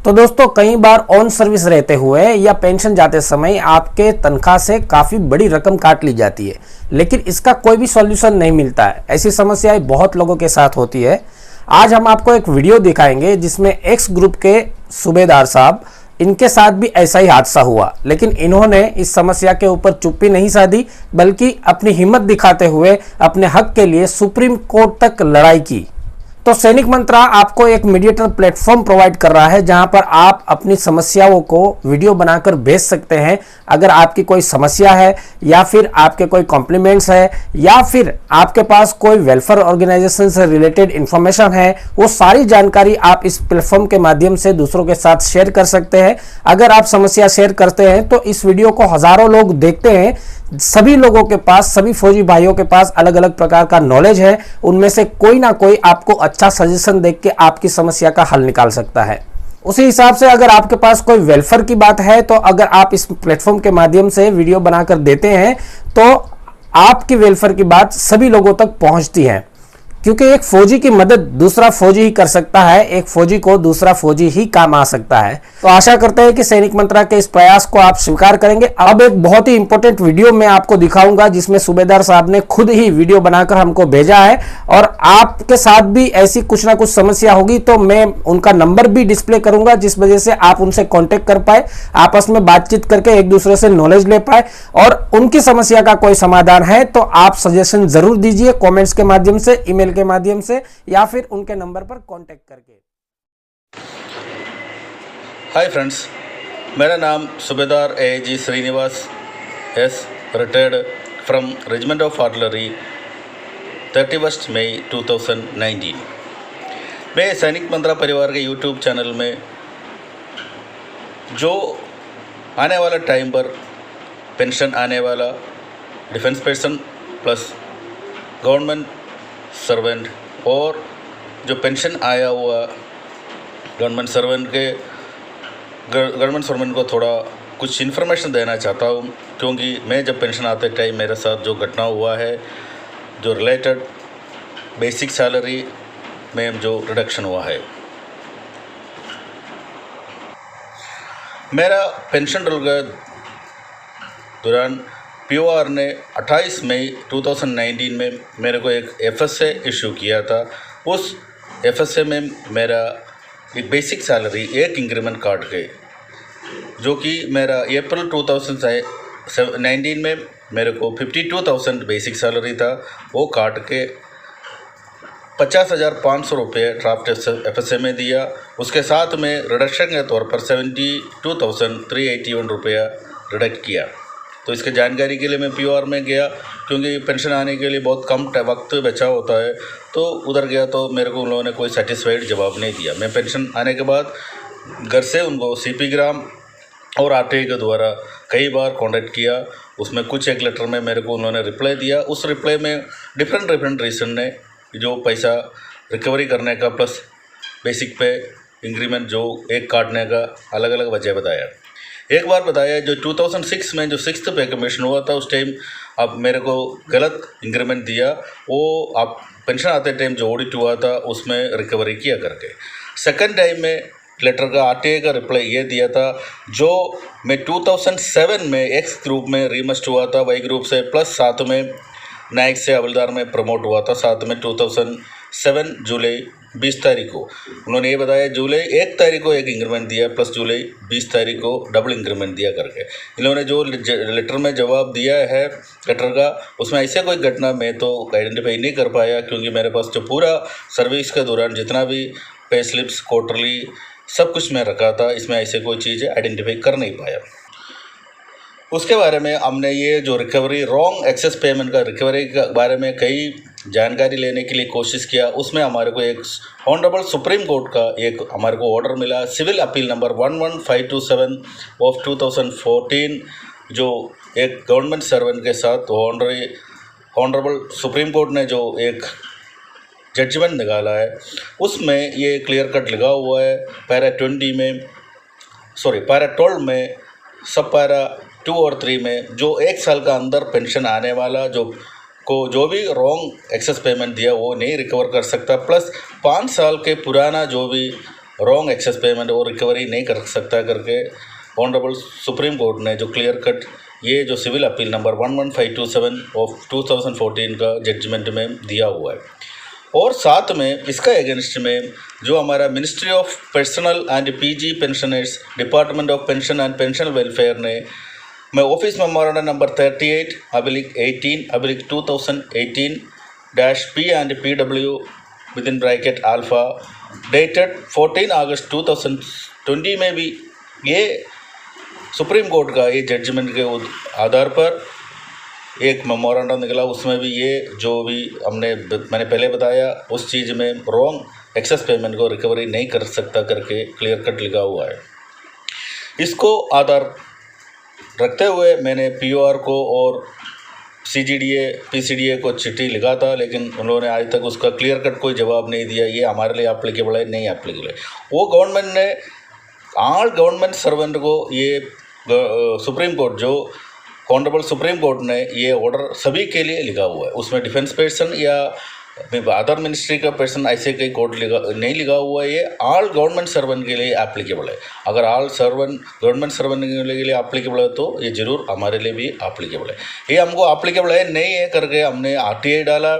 तो दोस्तों कई बार ऑन सर्विस रहते हुए या पेंशन जाते समय आपके तनख्वाह से काफ़ी बड़ी रकम काट ली जाती है, लेकिन इसका कोई भी सॉल्यूशन नहीं मिलता है। ऐसी समस्याएं बहुत लोगों के साथ होती है। आज हम आपको एक वीडियो दिखाएंगे जिसमें एक्स ग्रुप के सूबेदार साहब, इनके साथ भी ऐसा ही हादसा हुआ, लेकिन इन्होंने इस समस्या के ऊपर चुप्पी नहीं साधी, बल्कि अपनी हिम्मत दिखाते हुए अपने हक के लिए सुप्रीम कोर्ट तक लड़ाई की। तो सैनिक मंत्रा आपको एक मीडिएटर प्लेटफॉर्म प्रोवाइड कर रहा है जहां पर आप अपनी समस्याओं को वीडियो बनाकर भेज सकते हैं। अगर आपकी कोई समस्या है या फिर आपके कोई कॉम्प्लीमेंट्स है या फिर आपके पास कोई वेलफेयर ऑर्गेनाइजेशन से रिलेटेड इंफॉर्मेशन है, वो सारी जानकारी आप इस प्लेटफॉर्म के माध्यम से दूसरों के साथ शेयर कर सकते हैं। अगर आप समस्या शेयर करते हैं तो इस वीडियो को हजारों लोग देखते हैं। सभी लोगों के पास, सभी फौजी भाइयों के पास अलग अलग प्रकार का नॉलेज है, उनमें से कोई ना कोई आपको अच्छा सजेशन देख के आपकी समस्या का हल निकाल सकता है। उसी हिसाब से अगर आपके पास कोई वेलफेयर की बात है तो अगर आप इस प्लेटफॉर्म के माध्यम से वीडियो बनाकर देते हैं तो आपकी वेलफेयर की बात सभी लोगों तक पहुंचती है, क्योंकि एक फौजी की मदद दूसरा फौजी ही कर सकता है, एक फौजी को दूसरा फौजी ही काम आ सकता है। तो आशा करते हैं कि सैनिक मंत्रा के इस प्रयास को आप स्वीकार करेंगे। अब एक बहुत ही इंपॉर्टेंट वीडियो मैं आपको दिखाऊंगा जिसमें सूबेदार साहब ने खुद ही वीडियो बनाकर हमको भेजा है, और आपके साथ भी ऐसी कुछ ना कुछ समस्या होगी तो मैं उनका नंबर भी डिस्प्ले करूंगा, जिस वजह से आप उनसे कॉन्टेक्ट कर पाए, आपस में बातचीत करके एक दूसरे से नॉलेज ले पाए, और उनकी समस्या का कोई समाधान है तो आप सजेशन जरूर दीजिए कॉमेंट्स के माध्यम से, ईमेल के माध्यम से या फिर उनके नंबर पर कांटेक्ट करके। हाय फ्रेंड्स, मेरा नाम सूबेदार AIG Srinivas S, retired from regiment of artillery, 31 मई 2019। मैं सैनिक मंत्रा परिवार के यूट्यूब चैनल में जो आने वाला टाइम पर पेंशन आने वाला defence person plus government servant और जो पेंशन आया हुआ गवर्नमेंट सर्वेंट को थोड़ा कुछ इन्फॉर्मेशन देना चाहता हूँ, क्योंकि मैं जब पेंशन आते टाइम मेरे साथ जो घटना हुआ है, जो रिलेटेड बेसिक सैलरी में जो रिडक्शन हुआ है। मेरा पेंशन रोल के दौरान POR ने 28 मई 2019 में मेरे को एक FSA इशू किया था। उस FSA में मेरा एक बेसिक सैलरी एक इंक्रीमेंट काट के, जो कि मेरा अप्रैल 2019 में मेरे को 52,000 बेसिक सैलरी था, वो काट के 50,500 रुपये ड्राफ्ट FSA में दिया। उसके साथ में रिडक्शन के तौर पर 72,381 रुपया रिडक्ट किया। तो इसके जानकारी के लिए मैं POR में गया, क्योंकि पेंशन आने के लिए बहुत कम वक्त बचा होता है। तो उधर गया तो मेरे को उन लोगों ने कोई सेटिस्फाइड जवाब नहीं दिया। मैं पेंशन आने के बाद घर से उनको CP ग्राम और RTI के द्वारा कई बार कांटेक्ट किया। उसमें कुछ एक लेटर में मेरे को उन्होंने रिप्लाई दिया। उस रिप्लाई में डिफरेंट रीज़न ने जो पैसा रिकवरी करने का प्लस बेसिक पे इंक्रीमेंट जो एक काटने का अलग अलग वजह बताया। एक बार बताया जो 2006 में जो 6th पे कमीशन हुआ था, उस टाइम अब मेरे को गलत इंक्रीमेंट दिया, वो आप पेंशन आते टाइम जो ऑडिट हुआ था उसमें रिकवरी किया करके। सेकंड टाइम में लेटर का RTI का रिप्लाई ये दिया था, जो मैं 2007 में एक्स ग्रुप में रीमस्ट हुआ था वाई ग्रुप से, प्लस साथ में नायक से हवलदार में प्रमोट हुआ था साथ में 2007 जुलाई 20 तारीख को। उन्होंने ये बताया जुलाई 1 तारीख को एक इंक्रीमेंट दिया प्लस जुलाई 20 तारीख को डबल इंक्रीमेंट दिया करके। इन्होंने जो लेटर में जवाब दिया है लेटर का, उसमें ऐसे कोई घटना मैं तो आइडेंटिफाई नहीं कर पाया, क्योंकि मेरे पास जो पूरा सर्विस के दौरान जितना भी पे स्लिप्स क्वार्टरली सब कुछ मैं रखा था, इसमें ऐसे कोई चीज़ आइडेंटिफाई कर नहीं पाया। उसके बारे में हमने ये जो रिकवरी रॉन्ग एक्सेस पेमेंट का रिकवरी के बारे में कई जानकारी लेने के लिए कोशिश किया। उसमें हमारे को एक ऑनरेबल सुप्रीम कोर्ट का एक हमारे को ऑर्डर मिला, सिविल अपील नंबर 11527 ऑफ 2014, जो एक गवर्नमेंट सर्वेंट के साथ ऑनरेबल सुप्रीम कोर्ट ने जो एक जजमेंट निकाला है, उसमें ये क्लियर कट लगा हुआ है पैरा 12 में, सब पैरा 2 और 3 में, जो 1 साल का अंदर पेंशन आने वाला जो भी रॉन्ग एक्सेस पेमेंट दिया वो नहीं रिकवर कर सकता, प्लस 5 साल के पुराना जो भी रॉन्ग एक्सेस पेमेंट और रिकवरी नहीं कर सकता करके ऑनरेबल सुप्रीम कोर्ट ने जो क्लियर कट ये जो सिविल अपील नंबर 11527 ऑफ 2014 का जजमेंट में दिया हुआ है। और साथ में इसका अगेंस्ट में जो हमारा ministry of personal and PG pensioners department of pension and pension welfare ने मैं office memorandum number 38/18/2018-P&PW with in bracket alpha dated 14 अगस्त 2020 में भी ये सुप्रीम कोर्ट का ये जजमेंट के आधार पर एक मेमोरेंडम निकला। उसमें भी ये जो भी मैंने पहले बताया उस चीज़ में रॉन्ग एक्सेस पेमेंट को रिकवरी नहीं कर सकता करके क्लियर कट लिखा हुआ है। इसको आधार रखते हुए मैंने पीओआर को और सीजीडीए पीसीडीए को चिट्ठी लिखा था, लेकिन उन्होंने आज तक उसका क्लियर कट कोई जवाब नहीं दिया ये हमारे लिए एप्लीकेबल है नहीं एप्लीकेबल है। वो गवर्नमेंट ने ऑल गवर्नमेंट सर्वेंट को ये सुप्रीम कोर्ट जो ऑनरेबल सुप्रीम कोर्ट ने ये ऑर्डर सभी के लिए लिखा हुआ है। उसमें डिफेंस पर्सन या अदर मिनिस्ट्री का पर्सन ऐसे कई कोर्ट नहीं लिखा हुआ है। ये ऑल गवर्नमेंट सर्वेंट के लिए एप्लीकेबल है। अगर ऑल गवर्नमेंट सर्वेंट के लिए एप्लीकेबल है तो ये ज़रूर हमारे लिए भी एप्लीकेबल है। ये हमको एप्लीकेबल है नहीं है करके हमने आरटीआई डाला,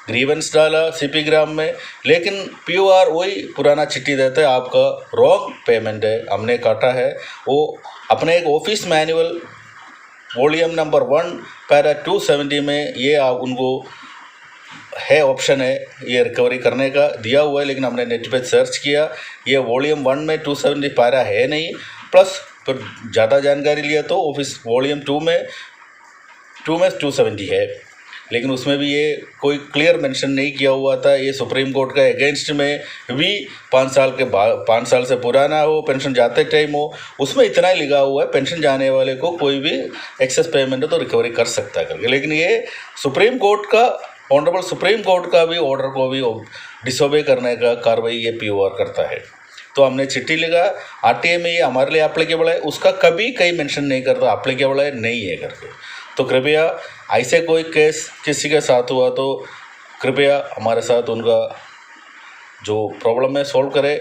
ग्रीवेंस डाला सीपी ग्राम में, लेकिन पीओआर वही पुराना चिट्ठी देता है आपका रॉन्ग पेमेंट है, हमने काटा है। वो अपने एक office manual volume number 1 para 270 में ये उनको है ऑप्शन है ये रिकवरी करने का दिया हुआ है, लेकिन हमने नेट पे सर्च किया ये वॉल्यूम 1 में 270 पैरा है नहीं। प्लस फिर ज़्यादा जानकारी लिया तो ऑफिस वॉल्यूम 2 में 270 है, लेकिन उसमें भी ये कोई क्लियर मेंशन नहीं किया हुआ था। ये सुप्रीम कोर्ट का अगेंस्ट में भी 5 साल से पुराना हो, पेंशन जाते टाइम हो, उसमें इतना ही लिखा हुआ है पेंशन जाने वाले को कोई भी एक्सेस पेमेंट है तो रिकवरी कर सकता है करके। लेकिन ये सुप्रीम कोर्ट का ऑनरेबल सुप्रीम कोर्ट का भी ऑर्डर को भी डिसोबे करने का कार्रवाई ये पीओआर करता है। तो हमने चिट्ठी लिखा आरटीआई में ये हमारे लिए एप्लीकेबल है, उसका कभी कहीं मेंशन नहीं करता एप्लीकेबल है नहीं है करके। तो कृपया ऐसे कोई केस किसी के साथ हुआ तो कृपया हमारे साथ उनका जो प्रॉब्लम है सॉल्व करें,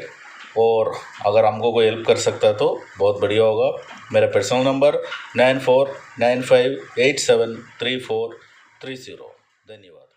और अगर हमको कोई हेल्प कर सकता है तो बहुत बढ़िया होगा। मेरा पर्सनल नंबर 9495873430। धन्यवाद।